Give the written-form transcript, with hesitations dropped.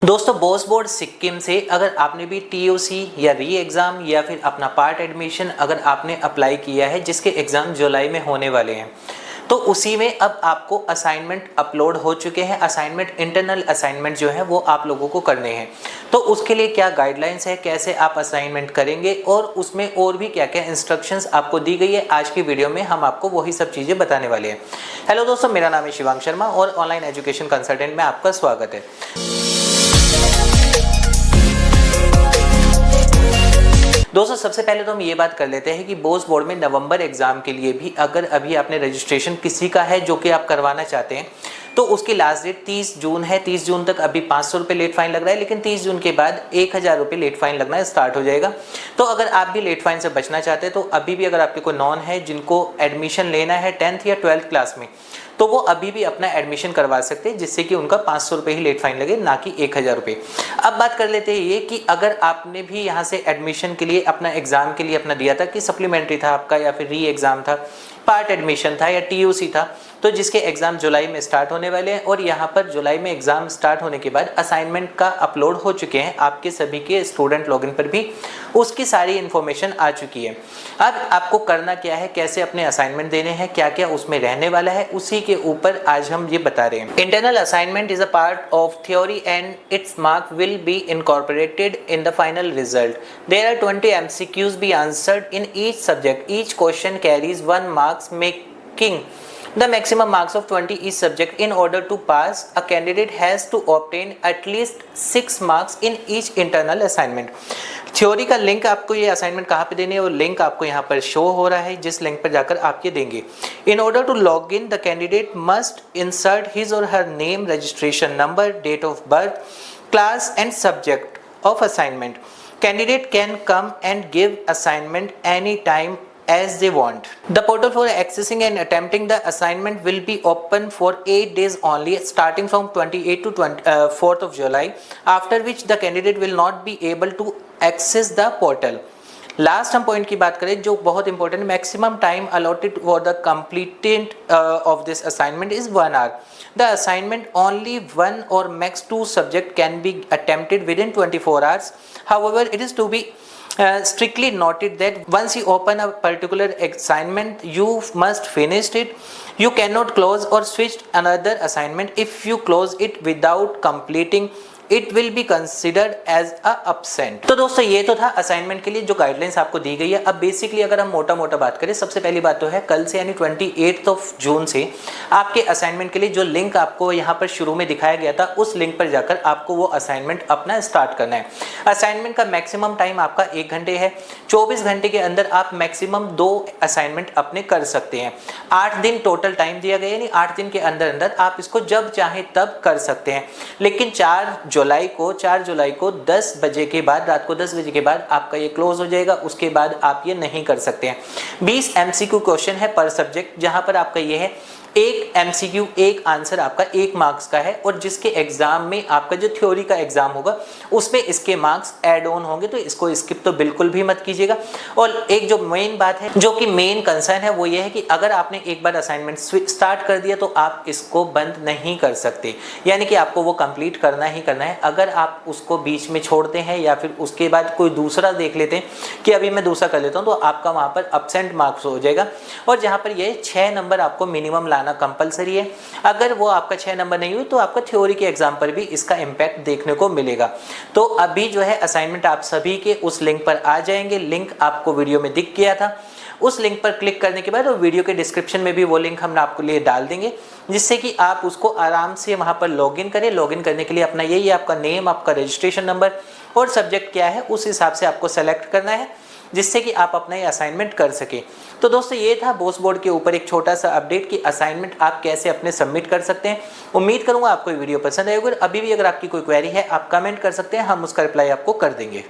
दोस्तों बोस बोर्ड सिक्किम से अगर आपने भी टीओसी या री एग्ज़ाम या फिर अपना पार्ट एडमिशन अगर आपने अप्लाई किया है जिसके एग्ज़ाम जुलाई में होने वाले हैं तो उसी में अब आपको असाइनमेंट अपलोड हो चुके हैं। असाइनमेंट इंटरनल असाइनमेंट जो है वो आप लोगों को करने हैं। तो उसके लिए क्या गाइडलाइंस है, कैसे आप असाइनमेंट करेंगे और उसमें और भी क्या क्या इंस्ट्रक्शंस आपको दी गई है, आज की वीडियो में हम आपको वही सब चीज़ें बताने वाले हैं। हेलो दोस्तों, मेरा नाम है शिवांग शर्मा और ऑनलाइन एजुकेशन कंसल्टेंट में आपका स्वागत है। दोस्तों सबसे पहले तो हम ये बात कर लेते हैं कि बोस बोर्ड में नवंबर एग्जाम के लिए भी अगर अभी आपने रजिस्ट्रेशन किसी का है जो कि आप करवाना चाहते हैं तो उसकी लास्ट डेट 30 जून है। 30 जून तक अभी 500 रुपये लेट फाइन लग रहा है, लेकिन 30 जून के बाद 1000 रुपये लेट फाइन लगना स्टार्ट हो जाएगा। तो अगर आप भी लेट फाइन से बचना चाहते हैं तो अभी भी अगर आपके कोई नॉन है जिनको एडमिशन लेना है 10th या 12th क्लास में तो वो अभी भी अपना एडमिशन करवा सकते हैं, जिससे कि उनका 500 रुपये ही लेट फाइन लगे, ना कि 1000 रुपये। अब बात कर लेते हैं ये कि अगर आपने भी यहाँ से एडमिशन के लिए अपना एग्जाम के लिए अपना दिया था कि सप्लीमेंट्री था आपका या फिर री एग्जाम था, पार्ट एडमिशन था या टीओसी था, तो जिसके एग्जाम जुलाई में स्टार्ट होने वाले हैं और यहाँ पर जुलाई में एग्जाम स्टार्ट होने के बाद असाइनमेंट का अपलोड हो चुके हैं आपके सभी के स्टूडेंट लॉगिन पर भी उसकी सारी इन्फॉर्मेशन आ चुकी है। अब आपको करना क्या है, कैसे अपने असाइनमेंट देने हैं, क्या क्या उसमें रहने वाला है, उसी के ऊपर आज हम ये बता रहे हैं। Internal assignment is a part of theory and its mark will be incorporated in the final result. There are 20 MCQs be answered in each subject. Each question carries 1 marks making the maximum marks of 20 each subject. In order to pass, a candidate has to obtain at least 6 marks in each internal assignment. Theory का link आपको ये assignment कहाँ पे देने है, वो link आपको यहाँ पर शो हो रहा है, जिस लिंक पर जाकर आप ये देंगे। In order to log in the candidate must insert his or her name, registration number, date of birth, class and subject of assignment. Candidate can come and give assignment any time as they want. The portal for accessing and attempting the assignment will be open for 8 days only, starting from 28 to 4th of July, after which the candidate will not be able to access the portal. Last हम point की बात करें जो बहुत important, maximum time allotted for the completion of this assignment is 1 hour. The assignment only 1 or max 2 subject can be attempted within 24 hours. However, it is to be strictly noted that once you open a particular assignment, you must finish it. You cannot close or switch another assignment. If you close it without completing, it will be considered as a absent. तो दोस्तों ये तो था assignment के लिए जो guidelines आपको दी गई है। अब बेसिकली अगर हम मोटा मोटा बात करें, सबसे पहली बात तो है कल से यानी 28 जून से आपके असाइनमेंट के लिए जो लिंक आपको यहाँ पर शुरू में दिखाया गया था उस लिंक पर जाकर आपको वो असाइनमेंट अपना स्टार्ट करना है। असाइनमेंट का मैक्सिमम टाइम आपका 1 घंटे है। 24 घंटे के अंदर आप मैक्सिमम 2 असाइनमेंट अपने कर सकते हैं। 8 दिन टोटल टाइम दिया गया, यानी 8 दिन के अंदर अंदर आप इसको जब चाहें तब कर सकते हैं। लेकिन 4 जुलाई को 10 बजे के बाद, रात को 10 बजे के बाद आपका ये क्लोज हो जाएगा। उसके बाद आप ये नहीं कर सकते हैं। 20 MCQ क्वेश्चन है पर सब्जेक्ट, जहां पर आपका ये है एक MCQ एक आंसर आपका 1 मार्क्स का है और जिसके एग्जाम में आपका जो थ्योरी का एग्जाम होगा उसमें इसके मार्क्स ऐड ऑन होंगे, तो इसको स्किप तो बिल्कुल भी मत कीजिएगा। और एक जो मेन बात है, जो कि मेन कंसर्न है, वो ये है कि अगर आपने एक बार असाइनमेंट स्टार्ट कर दिया तो आप इसको बंद नहीं कर सकते, यानी कि आपको वो कंप्लीट करना ही करना है। अगर आप उसको बीच में छोड़ते हैं या फिर उसके बाद कोई दूसरा देख लेते हैं कि अभी मैं दूसरा कर लेता हूँ, तो आपका वहाँ पर absent मार्क्स हो जाएगा। और जहाँ पर ये 6 नंबर आपको मिनिमम लाना कंपलसरी है। अगर वो आपका 6 नंबर नहीं हुई तो आपका थ्योरी के एग्जाम पर भी इसका इम्पैक्ट देखने को मिलेगा। तो अभी जो है असाइनमेंट आप सभी के उस लिंक पर आ जाएंगे। लिंक आपको वीडियो में दिख गया था, उस लिंक पर क्लिक करने के बाद और वीडियो के डिस्क्रिप्शन में भी वो लिंक हम आपको लिए डाल देंगे, जिससे कि आप उसको आराम से वहाँ पर लॉगिन करें। लॉगिन करने के लिए अपना यही आपका नेम, आपका रजिस्ट्रेशन नंबर और सब्जेक्ट क्या है उस हिसाब से आपको सेलेक्ट करना है, जिससे कि आप अपना ये असाइनमेंट कर सकें। तो दोस्तों ये था बोस बोर्ड के ऊपर एक छोटा सा अपडेट कि असाइनमेंट आप कैसे अपने सबमिट कर सकते हैं। उम्मीद करूंगा आपको ये वीडियो पसंद आएगा। अभी भी अगर आपकी कोई क्वेरी है आप कमेंट कर सकते हैं, हम उसका रिप्लाई आपको कर देंगे।